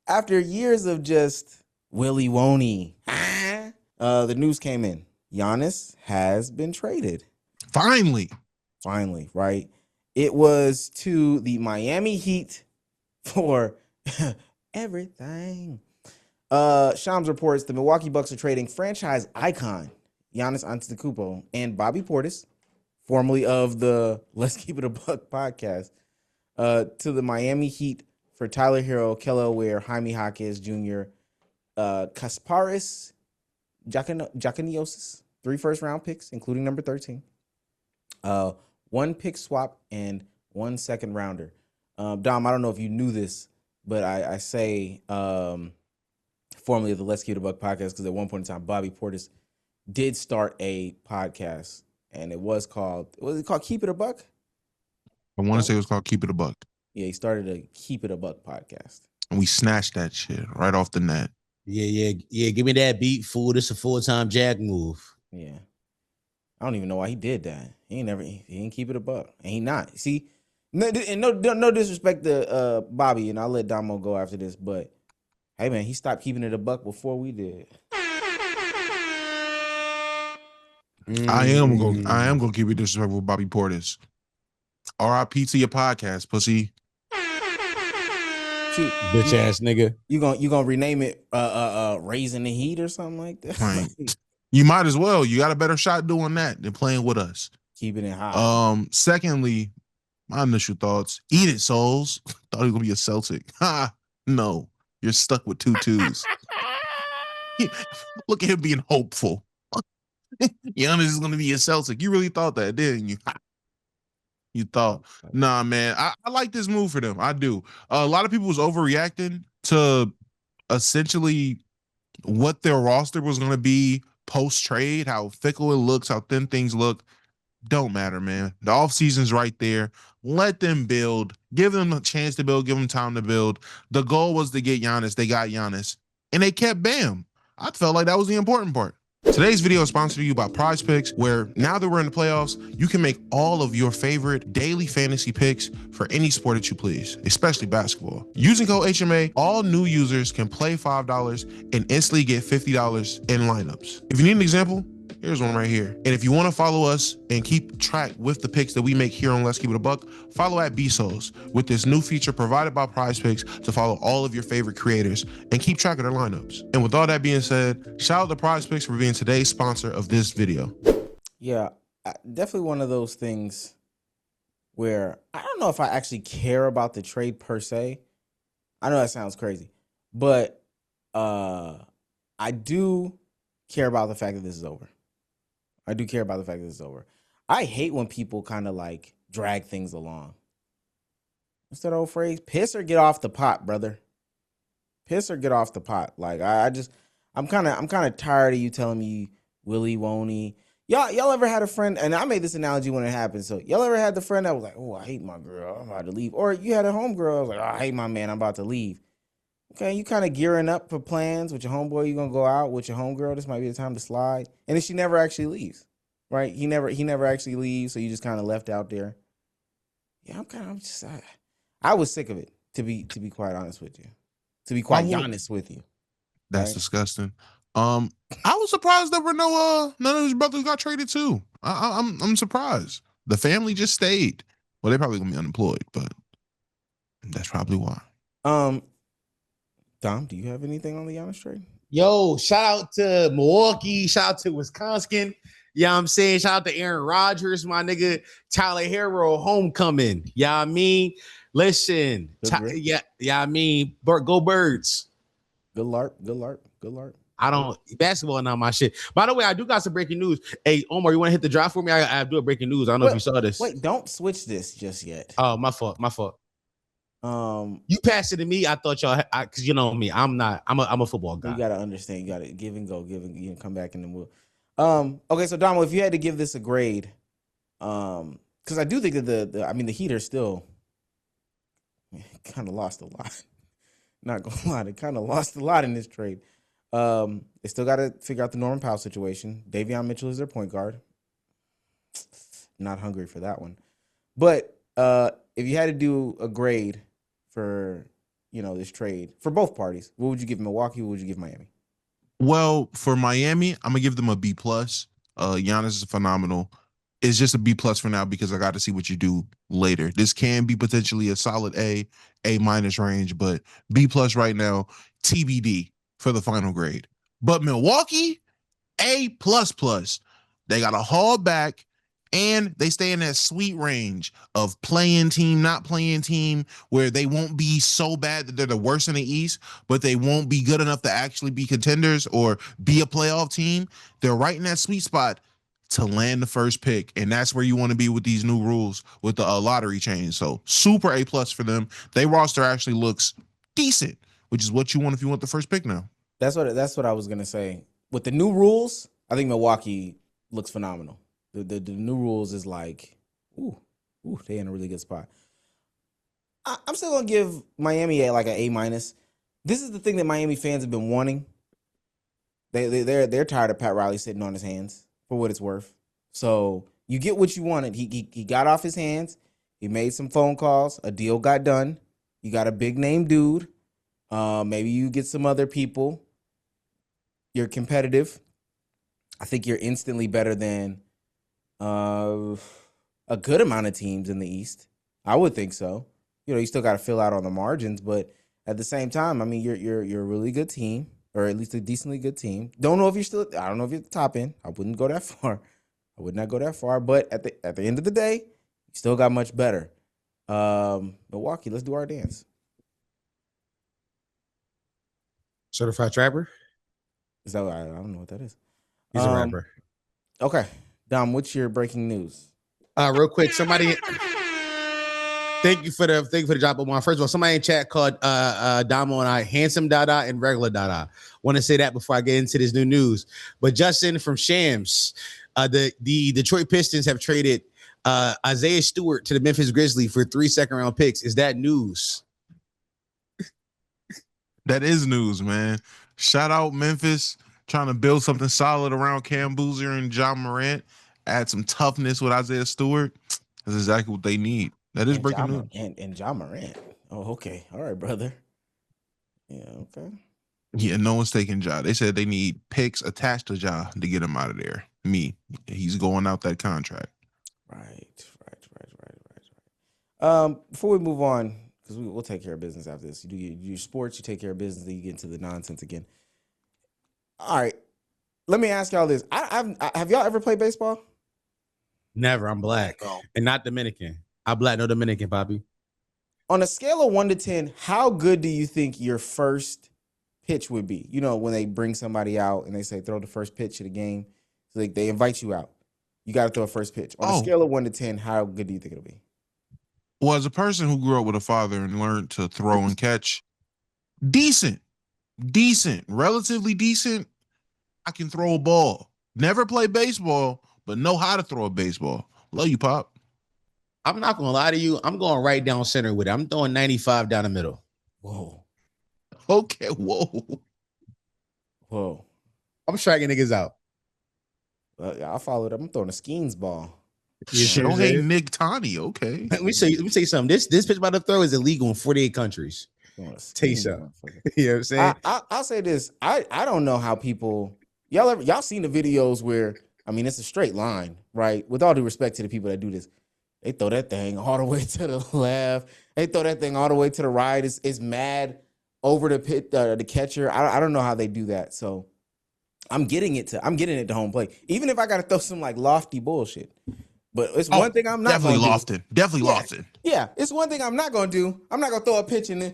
After years of just Willy Woney, the news came in. Giannis has been traded. Finally, right? It was to the Miami Heat for everything. Shams reports the Milwaukee Bucks are trading franchise icon Giannis Antetokounmpo and Bobby Portis, formerly of the Let's Keep It a Buck podcast, to the Miami Heat for Tyler Hero, Kelly Ware, Jaime Jaquez Jr., Kasparis Giaconiosis, 3 first-round picks, including number 13, 1 pick swap, and 1 second rounder. Dom, I don't know if you knew this, but I say formerly of the Let's Keep It a Buck podcast because at one point in time, Bobby Portis did start a podcast, and it was called Keep It a Buck? I want to say it was called Keep It a Buck. Yeah, he started a Keep It a Buck podcast. And we snatched that shit right off the net. Yeah. Give me that beat, fool. This a full-time Jack move. Yeah. I don't even know why he did that. He ain't keep it a buck. And he not. See, no disrespect to Bobby, and I'll let Damo go after this, but hey man, he stopped keeping it a buck before we did. I am gonna keep it disrespectful with Bobby Portis. R.I.P. to your podcast, pussy. Shoot, bitch ass nigga. You gonna rename it Raising the Heat or something like that? Right. You might as well. You got a better shot doing that than playing with us. Keeping it high. Secondly, my initial thoughts. Eat it, souls. Thought he was gonna be a Celtic. Ha! No, you're stuck with 2 2s. Look at him being hopeful. Giannis is gonna be a Celtic. You really thought that, didn't you? You thought, nah, man. I like this move for them. I do. A lot of people was overreacting to essentially what their roster was gonna be post-trade, how fickle it looks, how thin things look. Don't matter, man. The offseason's right there. Let them build. Give them a chance to build. Give them time to build. The goal was to get Giannis. They got Giannis. And they kept Bam. I felt like that was the important part. Today's video is sponsored to you by Prize Picks, where now that we're in the playoffs, you can make all of your favorite daily fantasy picks for any sport that you please, especially basketball. Using code HMA, all new users can play $5 and instantly get $50 in lineups. If you need an example, here's one right here. And if you want to follow us and keep track with the picks that we make here on Let's Keep It a Buck, follow at BSouls with this new feature provided by Prize Picks to follow all of your favorite creators and keep track of their lineups. And with all that being said, shout out to Prize Picks for being today's sponsor of this video. Yeah, definitely one of those things where I don't know if I actually care about the trade per se. I know that sounds crazy, but I do care about the fact that this is over. I do care about the fact that it's over. I hate when people kind of like drag things along. What's that old phrase? Piss or get off the pot, brother. Piss or get off the pot. Like I'm kind of tired of you telling me Willy Woney. Y'all ever had a friend? And I made this analogy when it happened. So y'all ever had the friend that was like, "Oh, I hate my girl. I'm about to leave," or you had a homegirl that was like, "Oh, I hate my man. I'm about to leave." Okay, you kind of gearing up for plans with your homeboy. You're gonna go out with your homegirl. This might be the time to slide. And then she never actually leaves, right? He never actually leaves, so you just kind of left out there. Yeah, I was sick of it, to be quite honest with you. To be quite honest with you. That's right? Disgusting. I was surprised there were none of his brothers got traded too. I'm surprised. The family just stayed. Well, they're probably gonna be unemployed, but that's probably why. Dom, do you have anything on the Giannis trade? Yo, shout out to Milwaukee. Shout out to Wisconsin. Yeah, I'm saying shout out to Aaron Rodgers, my nigga. Tyler Hero, homecoming. Yeah, I mean, listen. I mean, go Birds. Good LARP. I don't basketball not my shit. By the way, I do got some breaking news. Hey, Omar, you want to hit the drop for me? I do a breaking news. I don't know if you saw this. Wait, don't switch this just yet. Oh, my fault. You passed it to me. I thought y'all, because you know me, I'm a football guy. You gotta understand. You gotta give and go. Come back in the move. Okay, so Domo, if you had to give this a grade, because I do think that the Heat are still kind of lost a lot. Not gonna lie, they kind of lost a lot in this trade. They still got to figure out the Norman Powell situation. Davion Mitchell is their point guard. Not hungry for that one. But if you had to do a grade for this trade for both parties? What would you give Milwaukee? What would you give Miami? Well, for Miami, I'm gonna give them a B plus. Giannis is phenomenal. It's just a B plus for now because I got to see what you do later. This can be potentially a solid A minus range, but B plus right now, TBD for the final grade. But Milwaukee, A plus plus. They got a haul back and they stay in that sweet range of playing team, not playing team, where they won't be so bad that they're the worst in the East, but they won't be good enough to actually be contenders or be a playoff team. They're right in that sweet spot to land the first pick. And that's where you want to be with these new rules with the lottery change. So super A plus for them. They roster actually looks decent, which is what you want if you want the first pick now. That's what I was gonna say. With the new rules, I think Milwaukee looks phenomenal. The new rules is like, they in a really good spot. I'm still gonna give Miami like an A minus. This is the thing that Miami fans have been wanting. They're tired of Pat Riley sitting on his hands, for what it's worth. So you get what you wanted. He got off his hands. He made some phone calls. A deal got done. You got a big name dude. Maybe you get some other people. You're competitive. I think you're instantly better than a good amount of teams in the East. I would think so. You still got to fill out on the margins, but at the same time, I mean, you're a really good team, or at least a decently good team. I don't know if you're at the top end. I wouldn't go that far. I would not go that far. But at the end of the day, you still got much better. Milwaukee, let's do our dance. Certified Trapper. Is that I don't know what that is. He's a rapper. Okay, Dom, what's your breaking news? Real quick, somebody. Thank you for the drop of one. First of all, somebody in chat called Damo and I handsome Dada and regular Dada. Want to say that before I get into this new news. But Justin from Shams, the Detroit Pistons have traded Isaiah Stewart to the Memphis Grizzlies for 3 second-round picks. Is that news? That is news, man. Shout out Memphis, trying to build something solid around Cam Boozer and John Morant. Add some toughness with Isaiah Stewart. That's exactly what they need. That is breaking news. And John Morant. Oh, okay. All right, brother. Yeah, okay. Yeah, no one's taking Ja. They said they need picks attached to Ja to get him out of there. He's going out that contract. Right. Before we move on, because we'll take care of business after this. You do your sports, you take care of business, then you get into the nonsense again. All right. Let me ask y'all this. Have y'all ever played baseball? Never. I'm black and not Dominican. I'm black, no Dominican, Poppy. On a scale of 1 to 10, how good do you think your first pitch would be? When they bring somebody out and they say throw the first pitch of the game, so they invite you out. You got to throw a first pitch. On a scale of 1 to 10, how good do you think it'll be? Well, as a person who grew up with a father and learned to throw and catch, decent, relatively decent. I can throw a ball. Never play baseball, but know how to throw a baseball. Love you, Pop. I'm not going to lie to you. I'm going right down center with it. I'm throwing 95 down the middle. Whoa. Okay, whoa. I'm striking niggas out. I followed up. I'm throwing a Skeens ball. Shohei Nick Tani, okay. Let me say something. This pitch about to throw is illegal in 48 countries. Tell you something. You know what I'm saying? I'll say this. I don't know how people y'all seen the videos where it's a straight line, right? With all due respect to the people that do this, they throw that thing all the way to the left. They throw that thing all the way to the right. It's mad over the catcher. I don't know how they do that. So I'm getting it to home plate, even if I got to throw some like lofty bullshit. But it's one thing I'm not definitely gonna lofted. do. Definitely lofted. Yeah, it's one thing I'm not gonna do. I'm not gonna throw a pitch and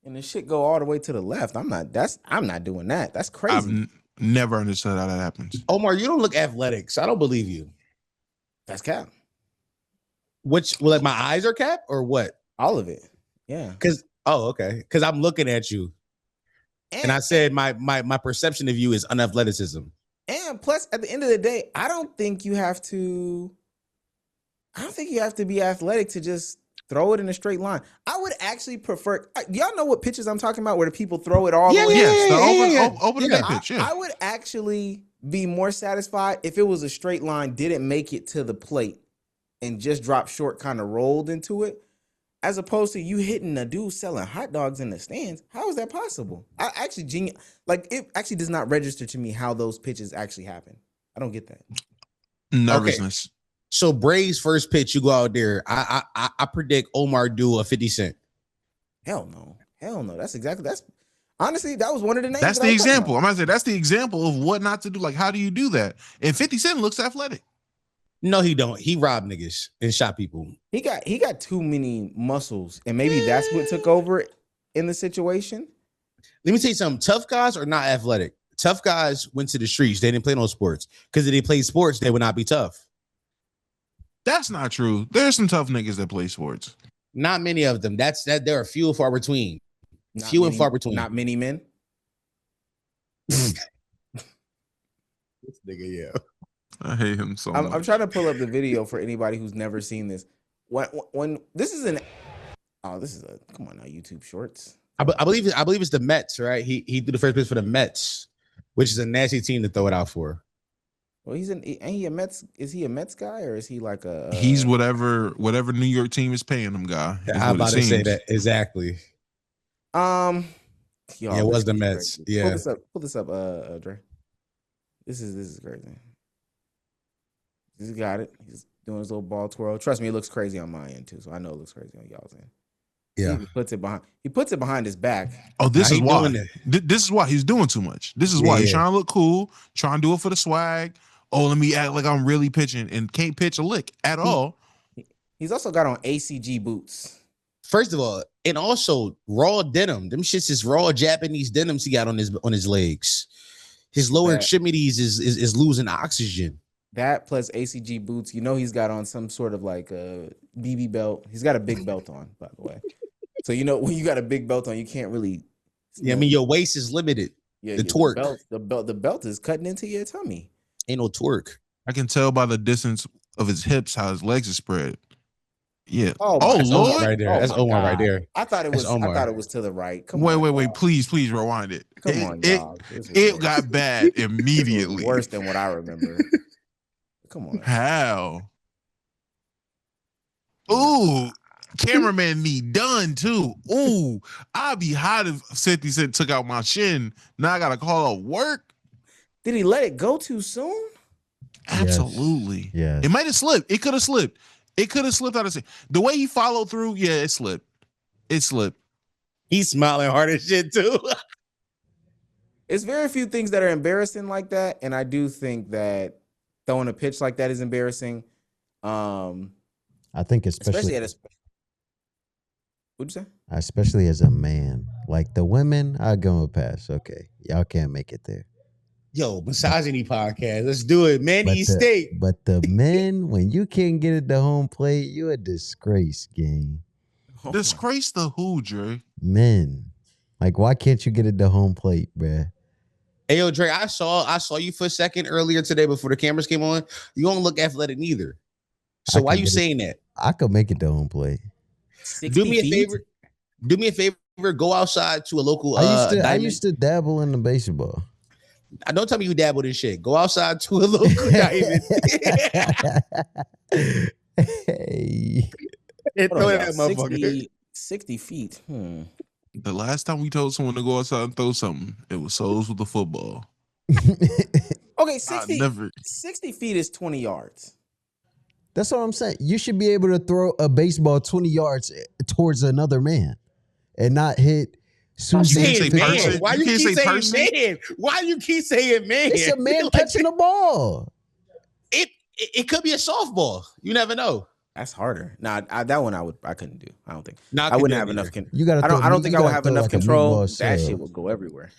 the shit go all the way to the left. I'm not doing that. That's crazy. I've never understood how that happens. Omar, you don't look athletic, so I don't believe you. That's cap. Like my eyes are cap or what? All of it. Yeah. Okay. Because I'm looking at you. And I said my perception of you is unathleticism. And plus, at the end of the day, I don't think you have to be athletic to just throw it in a straight line. I would actually prefer. Y'all know what pitches I'm talking about, where the people throw it all the way. Yes, the open pitch. Yeah. I would actually be more satisfied if it was a straight line, didn't make it to the plate, and just dropped short, kind of rolled into it. as opposed to you hitting a dude selling hot dogs in the stands. How is that possible? I actually it actually does not register to me how those pitches actually happen. I don't get that. Nervousness. Okay. So Braves first pitch, you go out there. I predict Omar do a 50 Cent. Hell no. That's honestly, that was one of the names. That's that the I was talking example. about. I'm gonna say that's the example of what not to do. Like, how do you do that? And 50 Cent looks athletic. No, he don't. He robbed niggas and shot people. He got too many muscles, and maybe that's what took over in the situation. Let me tell you something. Tough guys are not athletic. Tough guys went to the streets. They didn't play no sports. Because if they played sports, they would not be tough. That's not true. There's some tough niggas that play sports. Not many of them. That there are few and far between. And far between. Not many men. This nigga, yeah. I hate him so much. I'm trying to pull up the video for anybody who's never seen this. When this is come on now, YouTube Shorts. I believe it's the Mets, right? He threw the first pitch for the Mets, which is a nasty team to throw it out for. Well, ain't he a Mets? Is he a Mets guy or is he like a? He's whatever New York team is paying him, guy. I'm about to say that exactly. Y'all, it was the Mets. Crazy. Yeah, pull this up, Dre. This is crazy. He's got it. He's doing his little ball twirl. Trust me, it looks crazy on my end too. So I know it looks crazy on y'all's end. Yeah, he puts it behind his back. Oh, this is why. This is why he's doing too much. This is why he's trying to look cool, trying to do it for the swag. Oh, let me act like I'm really pitching and can't pitch a lick at all. He's also got on ACG boots. First of all, and also raw denim. Them shits is raw Japanese denims he got on his legs. His lower extremities is losing oxygen. That plus ACG boots. You know he's got on some sort of like a BB belt. He's got a big belt on, by the way. So you know when you got a big belt on, you can't really. Yeah, I mean your waist is limited. Yeah, the torque. The belt is cutting into your tummy. Ain't no torque. I can tell by the distance of his hips how his legs are spread. Yeah. Oh Lord, right there. That's Omar right there. I thought it was. I thought it was to the right. Wait. Please rewind it. Come on, dog. It got bad immediately. Worse than what I remember. Come on. How? Ooh, cameraman me done too. Ooh, I'd be hot if 50 Cent took out my shin. Now I gotta call out work. Did he let it go too soon? Absolutely. Yeah. It might have slipped. It could have slipped. It could have slipped out of the way he followed through. Yeah, it slipped. It slipped. He's smiling hard as shit too. It's very few things that are embarrassing like that, and I do think that throwing a pitch like that is embarrassing. I think especially at a. What'd you say? Especially as a man, like the women, I go a pass. Okay, y'all can't make it there. Yo, misogyny podcast. Let's do it. Mandy State. But the men, when you can't get it to home plate, you a disgrace, gang. Disgrace the who, Dre? Men. Like, why can't you get it to home plate, bruh? Hey, yo, Dre, I saw you for a second earlier today before the cameras came on. You don't look athletic neither. So why you saying that? I could make it to home plate. Do me a favor. Do me a favor. Go outside to a local. I used to dabble in the baseball. Don't tell me you dabbled in shit. Go outside to a local diamond. Hey. Throw that motherfucker. 60 feet. The last time we told someone to go outside and throw something, it was Souls with the football. Okay, 60 feet is 20 yards. That's what I'm saying. You should be able to throw a baseball 20 yards towards another man and not hit. Why you keep saying man? Why you keep saying man? It's a man catching the ball. It could be a softball. You never know. That's harder. Nah, that one I couldn't do. I don't think. I wouldn't have enough. You got. I don't think I would have enough control. That shit would go everywhere.